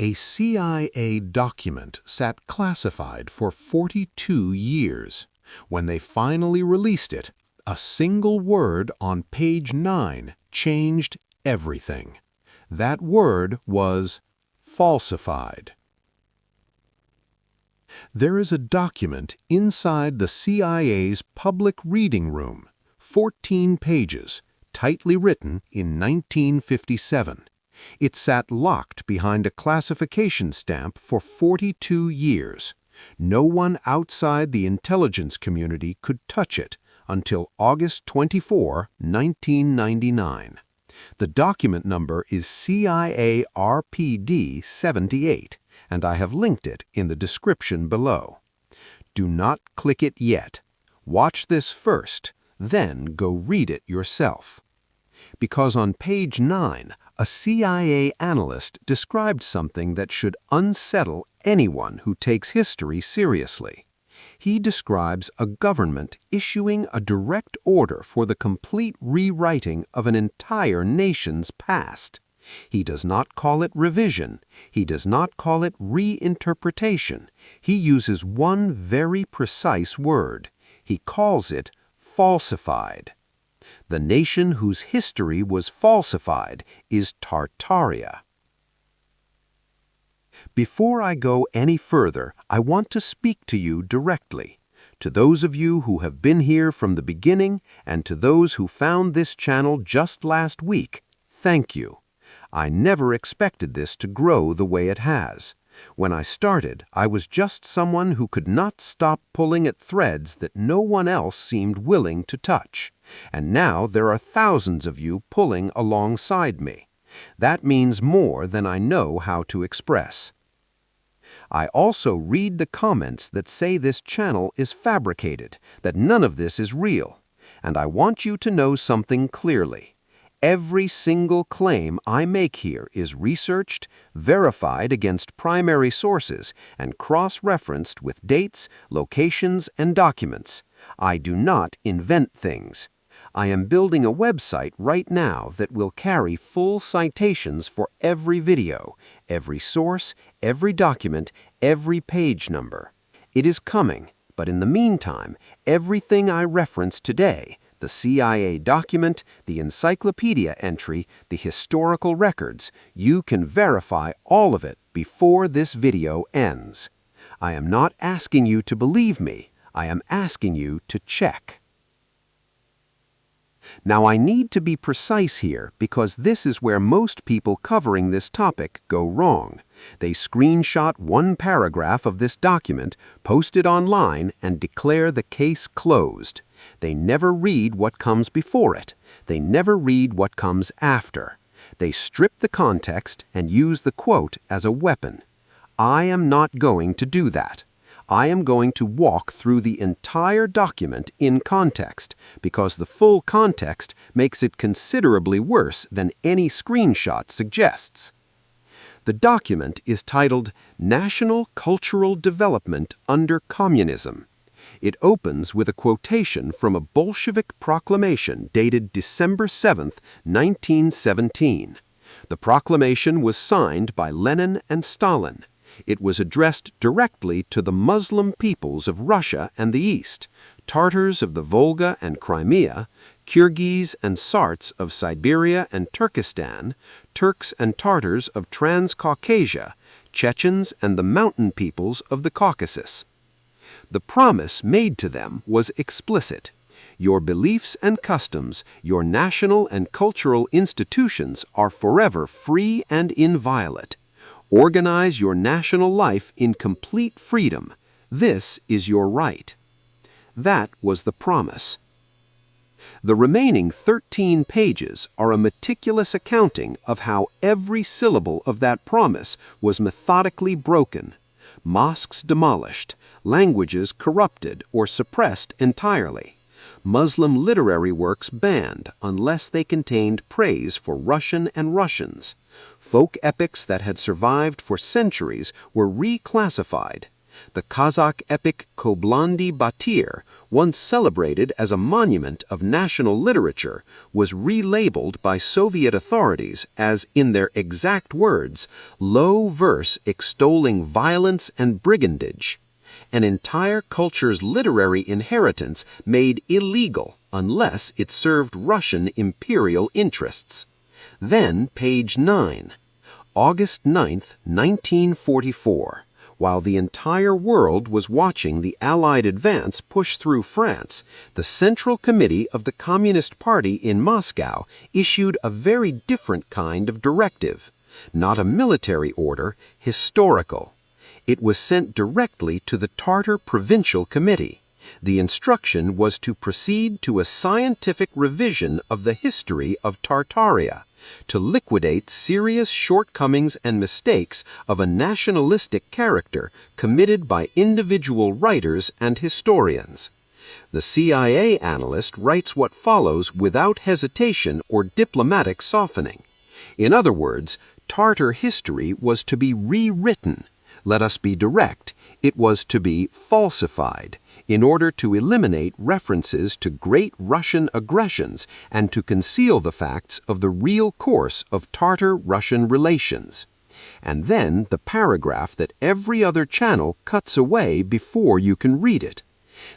A CIA document sat classified for 42 years. When they finally released it, a single word on page 9 changed everything. That word was falsified. There is a document inside the CIA's public reading room, 14 pages, tightly written in 1957. It sat locked behind a classification stamp for 42 years. No one outside the intelligence community could touch it until August 24, 1999. The document number is CIA RPD 78, and I have linked it in the description below. Do not click it yet. Watch this first, then go read it yourself. Because on page 9, a CIA analyst described something that should unsettle anyone who takes history seriously. He describes a government issuing a direct order for the complete rewriting of an entire nation's past. He does not call it revision. He does not call it reinterpretation. He uses one very precise word. He calls it falsified. The nation whose history was falsified is Tartaria. Before I go any further, I want to speak to you directly. To those of you who have been here from the beginning and to those who found this channel just last week, thank you. I never expected this to grow the way it has. When I started, I was just someone who could not stop pulling at threads that no one else seemed willing to touch. And now there are thousands of you pulling alongside me. That means more than I know how to express. I also read the comments that say this channel is fabricated, that none of this is real. And I want you to know something clearly. Every single claim I make here is researched, verified against primary sources, and cross-referenced with dates, locations, and documents. I do not invent things. I am building a website right now that will carry full citations for every video, every source, every document, every page number. It is coming, but in the meantime, everything I reference today, the CIA document, the encyclopedia entry, the historical records, you can verify all of it before this video ends. I am not asking you to believe me. I am asking you to check. Now I need to be precise here because this is where most people covering this topic go wrong. They screenshot one paragraph of this document, post it online, and declare the case closed. They never read what comes before it. They never read what comes after. They strip the context and use the quote as a weapon. I am not going to do that. I am going to walk through the entire document in context because the full context makes it considerably worse than any screenshot suggests. The document is titled National Cultural Development Under Communism. It opens with a quotation from a Bolshevik proclamation dated December 7, 1917. The proclamation was signed by Lenin and Stalin. It was addressed directly to the Muslim peoples of Russia and the East, Tartars of the Volga and Crimea, Kyrgyz and Sarts of Siberia and Turkestan, Turks and Tartars of Transcaucasia, Chechens and the mountain peoples of the Caucasus. The promise made to them was explicit. Your beliefs and customs, your national and cultural institutions are forever free and inviolate. Organize your national life in complete freedom. This is your right. That was the promise. The remaining 13 pages are a meticulous accounting of how every syllable of that promise was methodically broken. Mosques demolished, languages corrupted or suppressed entirely. Muslim literary works banned unless they contained praise for Russian and Russians. Folk epics that had survived for centuries were reclassified. The Kazakh epic Koblandi Batir, once celebrated as a monument of national literature, was relabeled by Soviet authorities as, in their exact words, low verse extolling violence and brigandage. An entire culture's literary inheritance made illegal unless it served Russian imperial interests. Then page 9. August 9, 1944. While the entire world was watching the Allied advance push through France, the Central Committee of the Communist Party in Moscow issued a very different kind of directive. Not a military order, historical. It was sent directly to the Tartar Provincial Committee. The instruction was to proceed to a scientific revision of the history of Tartaria, to liquidate serious shortcomings and mistakes of a nationalistic character committed by individual writers and historians. The CIA analyst writes what follows without hesitation or diplomatic softening. In other words, Tartar history was to be rewritten. Let us be direct, it was to be falsified, in order to eliminate references to great Russian aggressions and to conceal the facts of the real course of Tartar-Russian relations. And then the paragraph that every other channel cuts away before you can read it.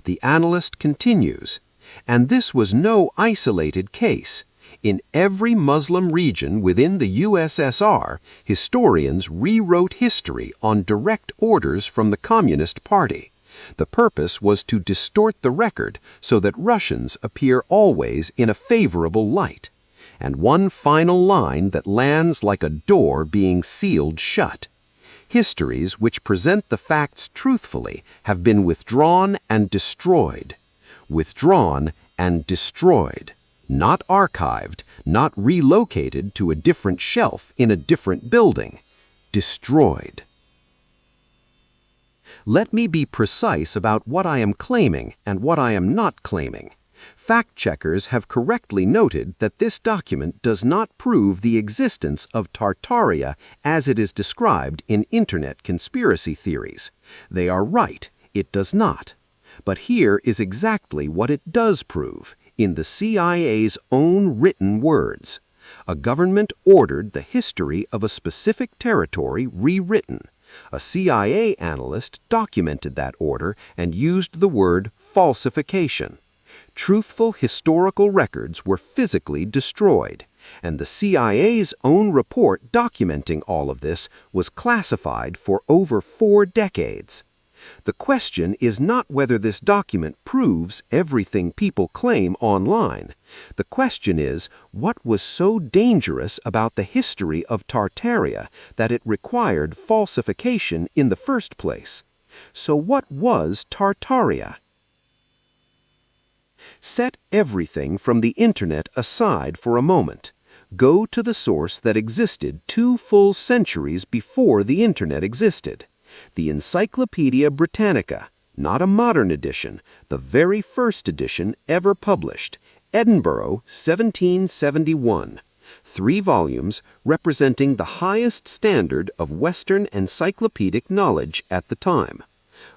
The analyst continues, and this was no isolated case. In every Muslim region within the USSR, historians rewrote history on direct orders from the Communist Party. The purpose was to distort the record so that Russians appear always in a favorable light. And one final line that lands like a door being sealed shut. Histories which present the facts truthfully have been withdrawn and destroyed. Withdrawn and destroyed. Not archived, not relocated to a different shelf in a different building. Destroyed. Let me be precise about what I am claiming and what I am not claiming. Fact-checkers have correctly noted that this document does not prove the existence of Tartaria as it is described in Internet conspiracy theories. They are right, it does not. But here is exactly what it does prove, in the CIA's own written words. A government ordered the history of a specific territory rewritten. A CIA analyst documented that order and used the word falsification. Truthful historical records were physically destroyed, and the CIA's own report documenting all of this was classified for over 4 decades. The question is not whether this document proves everything people claim online. The question is, what was so dangerous about the history of Tartaria that it required falsification in the first place? So what was Tartaria? Set everything from the Internet aside for a moment. Go to the source that existed 2 full centuries before the Internet existed. The Encyclopedia Britannica, not a modern edition, the very first edition ever published, Edinburgh, 1771. 3 volumes representing the highest standard of Western encyclopedic knowledge at the time.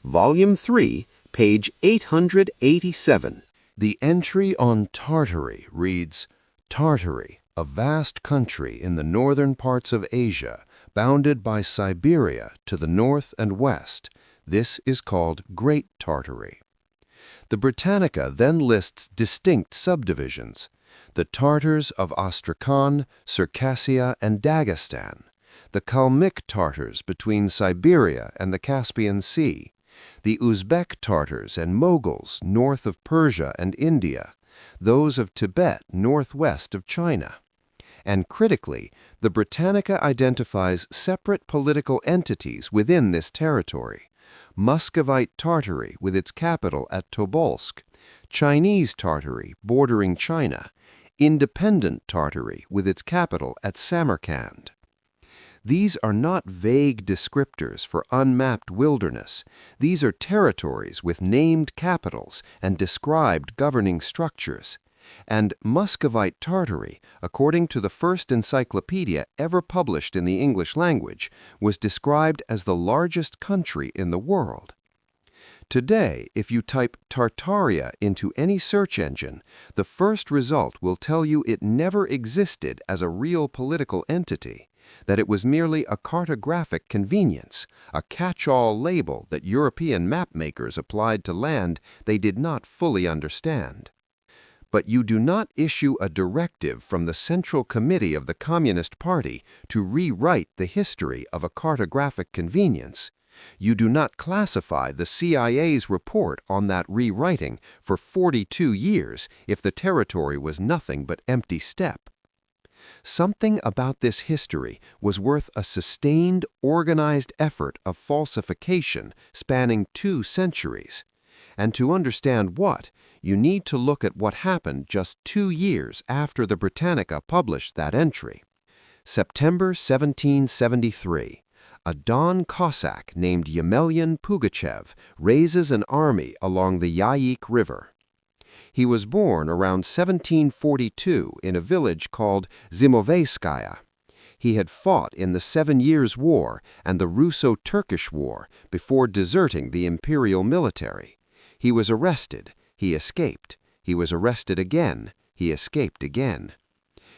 Volume 3, page 887. The entry on Tartary reads, Tartary, a vast country in the northern parts of Asia, bounded by Siberia to the north and west. This is called Great Tartary. The Britannica then lists distinct subdivisions: the Tartars of Astrakhan, Circassia, and Dagestan, the Kalmyk Tartars between Siberia and the Caspian Sea, the Uzbek Tartars and Moguls north of Persia and India, those of Tibet northwest of China. And critically, the Britannica identifies separate political entities within this territory: Muscovite Tartary with its capital at Tobolsk, Chinese Tartary bordering China, Independent Tartary with its capital at Samarkand. These are not vague descriptors for unmapped wilderness. These are territories with named capitals and described governing structures. And Muscovite Tartary, according to the first encyclopedia ever published in the English language, was described as the largest country in the world. Today, if you type Tartaria into any search engine, the first result will tell you it never existed as a real political entity, that it was merely a cartographic convenience, a catch-all label that European mapmakers applied to land they did not fully understand. But you do not issue a directive from the Central Committee of the Communist Party to rewrite the history of a cartographic convenience. You do not classify the CIA's report on that rewriting for 42 years if the territory was nothing but empty steppe. Something about this history was worth a sustained, organized effort of falsification spanning 2 centuries. And to understand what, you need to look at what happened just 2 years after the Britannica published that entry. September 1773. A Don Cossack named Yemelyan Pugachev raises an army along the Yaik River. He was born around 1742 in a village called Zimoveyskaya. He had fought in the 7 Years' War and the Russo-Turkish War before deserting the imperial military. He was arrested. He escaped. He was arrested again. He escaped again.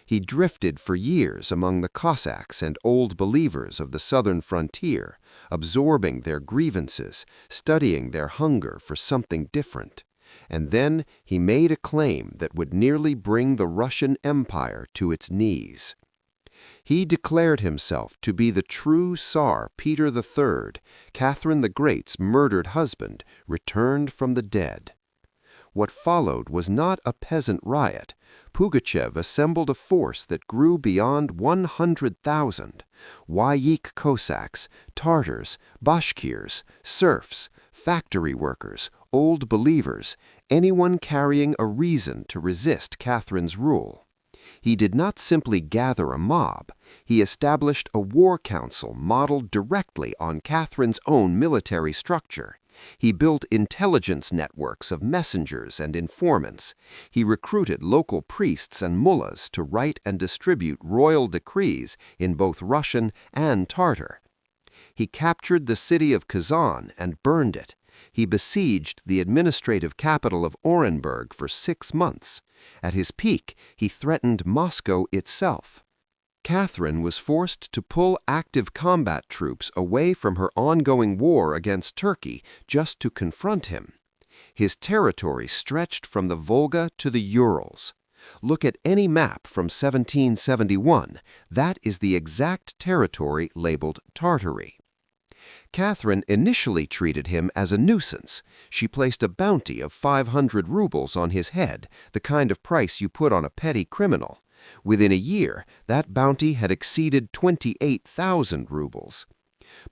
He drifted for years among the Cossacks and Old Believers of the southern frontier, absorbing their grievances, studying their hunger for something different. And then he made a claim that would nearly bring the Russian Empire to its knees. He declared himself to be the true Tsar Peter III, Catherine the Great's murdered husband, returned from the dead. What followed was not a peasant riot. Pugachev assembled a force that grew beyond 100,000. Yaik Cossacks, Tartars, Bashkirs, serfs, factory workers, Old Believers, anyone carrying a reason to resist Catherine's rule. He did not simply gather a mob. He established a war council modeled directly on Catherine's own military structure. He built intelligence networks of messengers and informants. He recruited local priests and mullahs to write and distribute royal decrees in both Russian and Tartar. He captured the city of Kazan and burned it. He besieged the administrative capital of Orenburg for 6 months. At his peak, he threatened Moscow itself. Catherine was forced to pull active combat troops away from her ongoing war against Turkey just to confront him. His territory stretched from the Volga to the Urals. Look at any map from 1771. That is the exact territory labeled Tartary. Catherine initially treated him as a nuisance. She placed a bounty of 500 rubles on his head, the kind of price you put on a petty criminal. Within a year, that bounty had exceeded 28,000 rubles.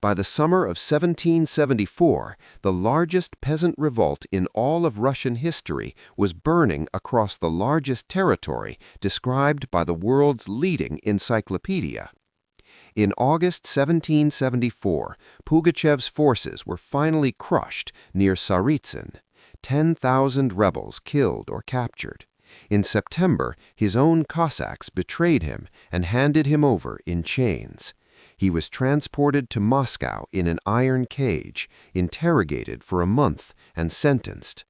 By the summer of 1774, the largest peasant revolt in all of Russian history was burning across the largest territory described by the world's leading encyclopedia. In August 1774, Pugachev's forces were finally crushed near Tsaritsyn. 10,000 rebels killed or captured. In September, his own Cossacks betrayed him and handed him over in chains. He was transported to Moscow in an iron cage, interrogated for a month, and sentenced.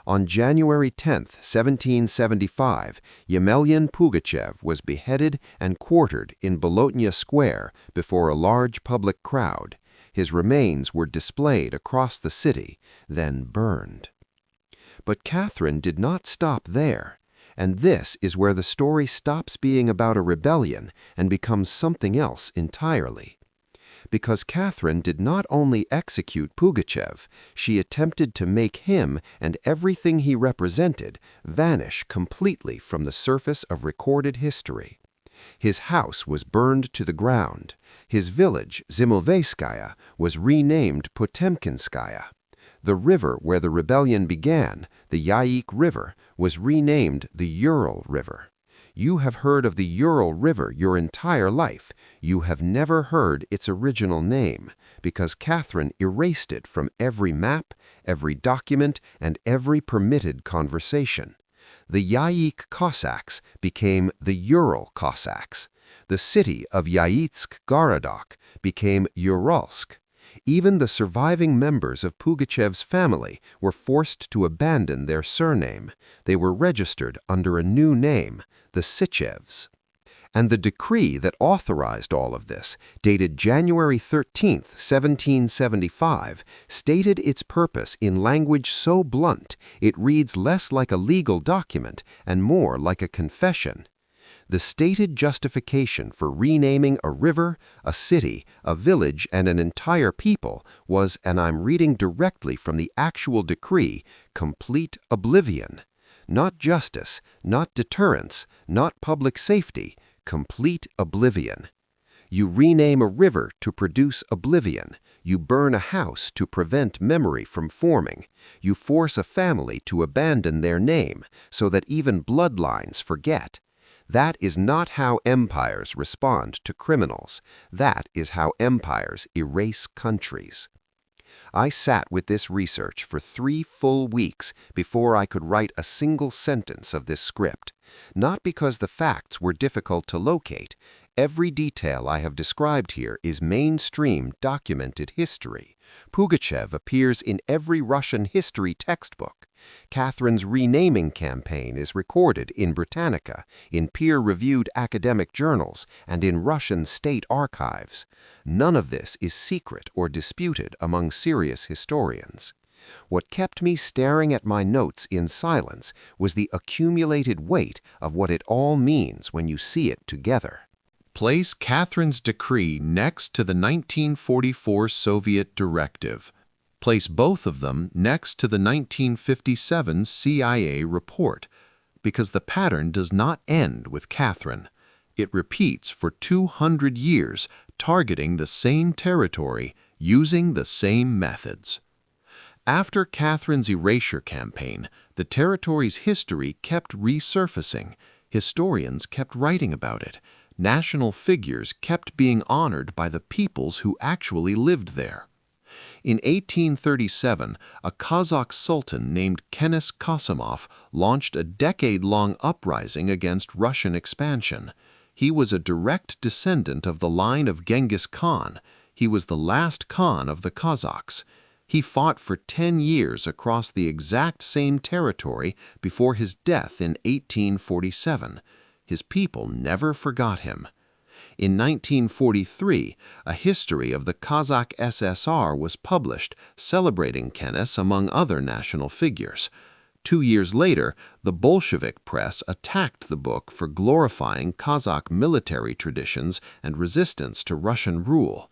On January 10, 1775, Yemelyan Pugachev was beheaded and quartered in Bolotnya Square before a large public crowd. His remains were displayed across the city, then burned. But Catherine did not stop there. And this is where the story stops being about a rebellion and becomes something else entirely. Because Catherine did not only execute Pugachev, she attempted to make him and everything he represented vanish completely from the surface of recorded history. His house was burned to the ground. His village, Zimoveyskaya, was renamed Potemkinskaya. The river where the rebellion began, the Yaik River, was renamed the Ural River. You have heard of the Ural River your entire life. You have never heard its original name, because Catherine erased it from every map, every document, and every permitted conversation. The Yaik Cossacks became the Ural Cossacks. The city of Yaitsk-Gorodok became Uralsk. Even the surviving members of Pugachev's family were forced to abandon their surname. They were registered under a new name, the Sychevs. And the decree that authorized all of this, dated January 13, 1775, stated its purpose in language so blunt it reads less like a legal document and more like a confession. The stated justification for renaming a river, a city, a village, and an entire people was, and I'm reading directly from the actual decree, complete oblivion. Not justice, not deterrence, not public safety, complete oblivion. You rename a river to produce oblivion. You burn a house to prevent memory from forming. You force a family to abandon their name so that even bloodlines forget. That is not how empires respond to criminals. That is how empires erase countries. I sat with this research for 3 full weeks before I could write a single sentence of this script. Not because the facts were difficult to locate. Every detail I have described here is mainstream documented history. Pugachev appears in every Russian history textbook. Catherine's renaming campaign is recorded in Britannica, in peer-reviewed academic journals, and in Russian state archives. None of this is secret or disputed among serious historians. What kept me staring at my notes in silence was the accumulated weight of what it all means when you see it together. Place Catherine's decree next to the 1944 Soviet directive. Place both of them next to the 1957 CIA report, because the pattern does not end with Catherine. It repeats for 200 years, targeting the same territory, using the same methods. After Catherine's erasure campaign, the territory's history kept resurfacing. Historians kept writing about it. National figures kept being honored by the peoples who actually lived there. In 1837, a Kazakh sultan named Kenes Kasimov launched a decade-long uprising against Russian expansion. He was a direct descendant of the line of Genghis Khan. He was the last Khan of the Kazakhs. He fought for 10 years across the exact same territory before his death in 1847. His people never forgot him. In 1943, a history of the Kazakh USSR was published, celebrating Kenes among other national figures. 2 years later, the Bolshevik press attacked the book for glorifying Kazakh military traditions and resistance to Russian rule.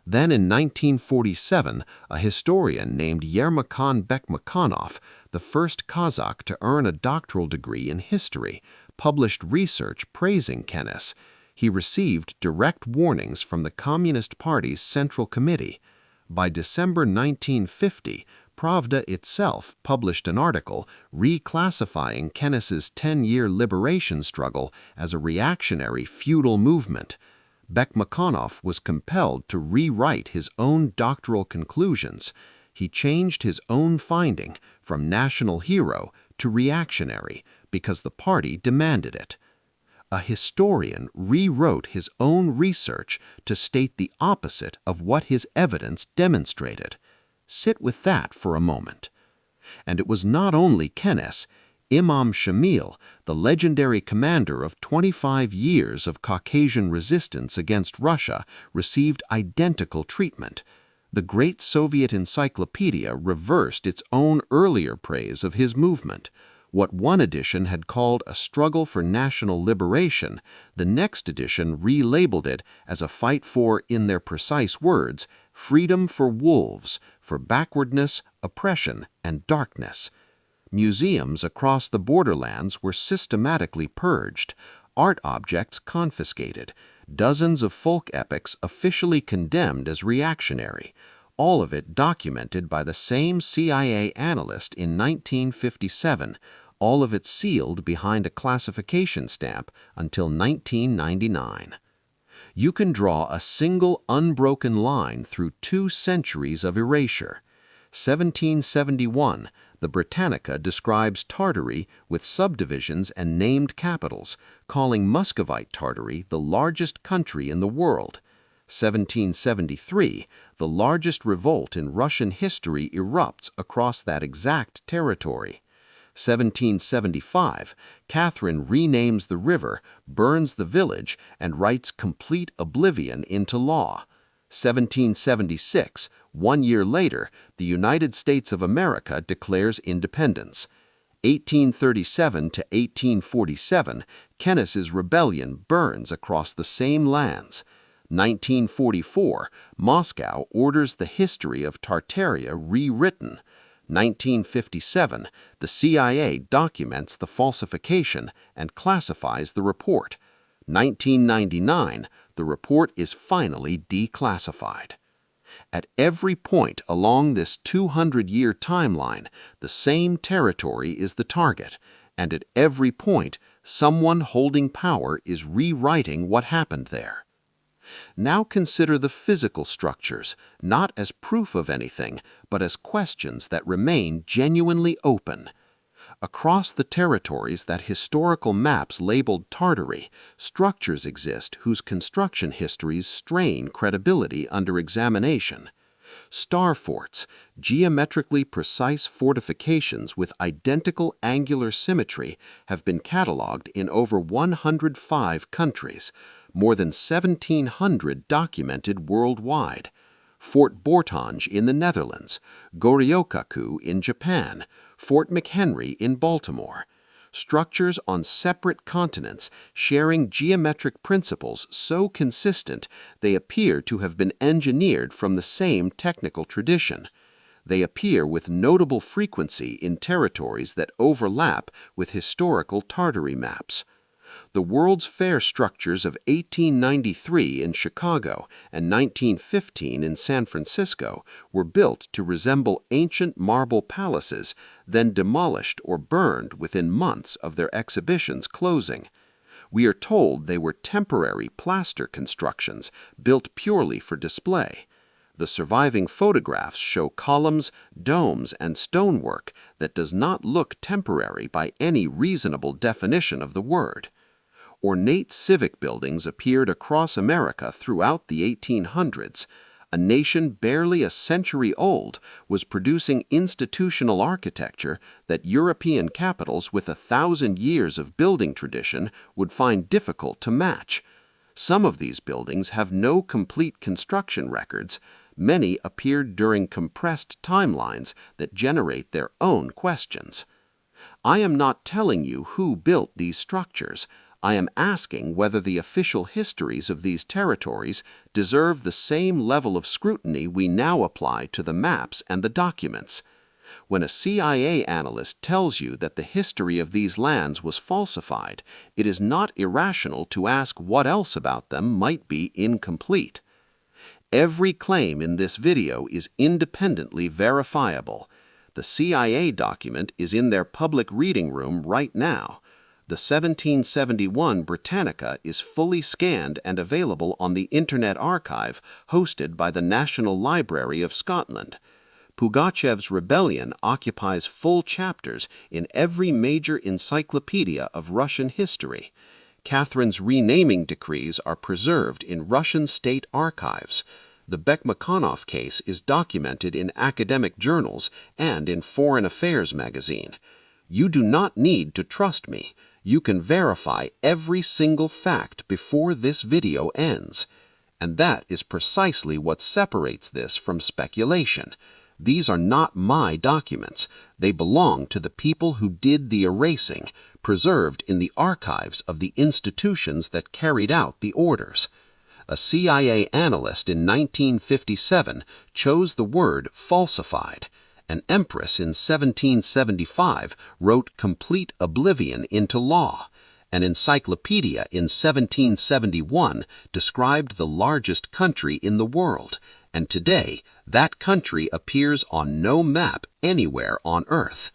Then in 1947, a historian named Yermakhan Bekmekhanov, the first Kazakh to earn a doctoral degree in history, published research praising Kenes. He received direct warnings from the Communist Party's Central Committee. By December 1950, Pravda itself published an article reclassifying Kenes's 10-year liberation struggle as a reactionary feudal movement. Bekmekhanov was compelled to rewrite his own doctoral conclusions. He changed his own finding from national hero to reactionary because the party demanded it. A historian rewrote his own research to state the opposite of what his evidence demonstrated. Sit with that for a moment. And it was not only Kenes. Imam Shamil, the legendary commander of 25 years of Caucasian resistance against Russia, received identical treatment. The Great Soviet Encyclopedia reversed its own earlier praise of his movement. What one edition had called a struggle for national liberation, the next edition relabeled it as a fight for, in their precise words, freedom for wolves, for backwardness, oppression, and darkness. Museums across the borderlands were systematically purged, art objects confiscated, dozens of folk epics officially condemned as reactionary, all of it documented by the same CIA analyst in 1957, all of it sealed behind a classification stamp until 1999. You can draw a single unbroken line through 2 centuries of erasure. 1771, the Britannica describes Tartary with subdivisions and named capitals, calling Muscovite Tartary the largest country in the world. 1773, the largest revolt in Russian history erupts across that exact territory. 1775, Catherine renames the river, burns the village, and writes complete oblivion into law. 1776, 1 year later, the United States of America declares independence. 1837 to 1847, Kenness's rebellion burns across the same lands. 1944, Moscow orders the history of Tartaria rewritten. 1957, the CIA documents the falsification and classifies the report. 1999, the report is finally declassified. At every point along this 200-year timeline, the same territory is the target, and at every point, someone holding power is rewriting what happened there. Now consider the physical structures, not as proof of anything, but as questions that remain genuinely open. Across the territories that historical maps labeled Tartary, structures exist whose construction histories strain credibility under examination. Star forts, geometrically precise fortifications with identical angular symmetry, have been catalogued in over 105 countries, more than 1,700 documented worldwide. Fort Bortange in the Netherlands, Goryokaku in Japan, Fort McHenry in Baltimore. Structures on separate continents sharing geometric principles so consistent they appear to have been engineered from the same technical tradition. They appear with notable frequency in territories that overlap with historical Tartary maps. The World's Fair structures of 1893 in Chicago and 1915 in San Francisco were built to resemble ancient marble palaces, then demolished or burned within months of their exhibition's closing. We are told they were temporary plaster constructions built purely for display. The surviving photographs show columns, domes, and stonework that does not look temporary by any reasonable definition of the word. Ornate civic buildings appeared across America throughout the 1800s. A nation barely a century old was producing institutional architecture that European capitals with 1,000 years of building tradition would find difficult to match. Some of these buildings have no complete construction records. Many appeared during compressed timelines that generate their own questions. I am not telling you who built these structures. I am asking whether the official histories of these territories deserve the same level of scrutiny we now apply to the maps and the documents. When a CIA analyst tells you that the history of these lands was falsified, it is not irrational to ask what else about them might be incomplete. Every claim in this video is independently verifiable. The CIA document is in their public reading room right now. The 1771 Britannica is fully scanned and available on the Internet Archive hosted by the National Library of Scotland. Pugachev's rebellion occupies full chapters in every major encyclopedia of Russian history. Catherine's renaming decrees are preserved in Russian state archives. The Bekmekhanov case is documented in academic journals and in Foreign Affairs magazine. You do not need to trust me. You can verify every single fact before this video ends. And that is precisely what separates this from speculation. These are not my documents. They belong to the people who did the erasing, preserved in the archives of the institutions that carried out the orders. A CIA analyst in 1957 chose the word falsified. An empress in 1775 wrote complete oblivion into law. An encyclopedia in 1771 described the largest country in the world, and today that country appears on no map anywhere on Earth.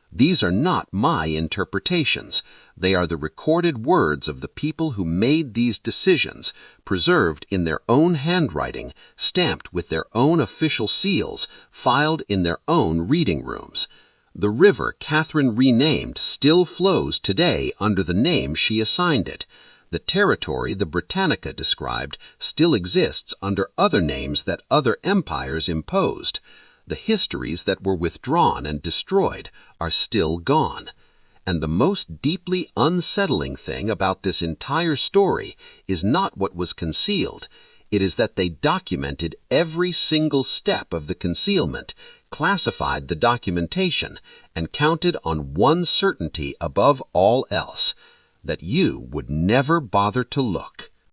These are not my interpretations. They are the recorded words of the people who made these decisions, preserved in their own handwriting, stamped with their own official seals, filed in their own reading rooms. The river Catherine renamed still flows today under the name she assigned it. The territory the Britannica described still exists under other names that other empires imposed. The histories that were withdrawn and destroyed are still gone. And the most deeply unsettling thing about this entire story is not what was concealed. It is that they documented every single step of the concealment, classified the documentation, and counted on one certainty above all else, that you would never bother to look.